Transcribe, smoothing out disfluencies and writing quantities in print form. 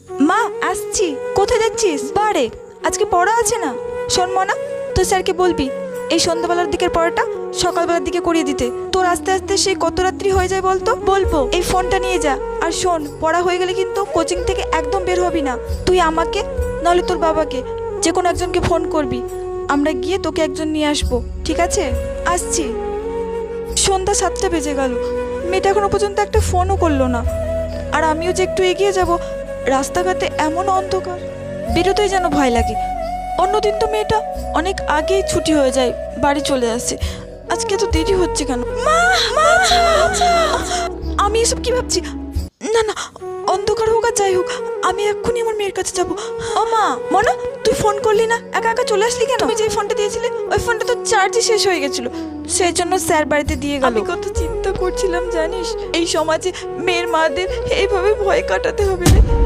মা আসছি। কোথায় যাচ্ছিস? বারে আজকে পড়া আছে না। শোন মনা, তুই স্যারকে বলবি এই সন্ধ্যাবেলার দিকের পড়াটা সকালবেলার দিকে করিয়ে দিতে। তোর আস্তে আস্তে সেই কত রাত্রি হয়ে যায় বলতো। বলবো এই ফোনটা নিয়ে যা। আর শোন, পড়া হয়ে গেলে কিন্তু কোচিং থেকে একদম বের হবি না। তুই আমাকে নাহলে তোর বাবাকে যে কোনো একজনকে ফোন করবি, আমরা গিয়ে তোকে একজন নিয়ে আসবো, ঠিক আছে? আসছি। সন্ধ্যা 7টা বেজে গেল, মেয়েটা এখনো পর্যন্ত একটা ফোনও করলো না। আর আমিও যে একটু এগিয়ে যাব, রাস্তাঘাটে এমন অন্ধকার, বেরোতেই যেন ভয় লাগে। অন্যদিন তো মেয়েটা অনেক আগেই ছুটি হয়ে যায়, বাড়ি চলে আসে। আজকে তো দেরি হচ্ছে কেন? মা, মা, আমি এসব কি ভাবছি? না না, অন্ধকার হোক আর যাই হোক, আমি এক্ষুনি আমার মেয়ের কাছে যাব। ও মা, মনা, তুই ফোন করলি না, একা একা চলে আসলি কেন? তুমি যে ফোনটা দিয়েছিলে ওই ফোনটা তো চার্জই শেষ হয়ে গেছিল, সেই জন্য স্যার বাড়িতে দিয়ে গেল। আমি কত চিন্তা করছিলাম জানিস, এই সমাজে মেয়ের মাদের এইভাবে ভয় কাটাতে হবে না।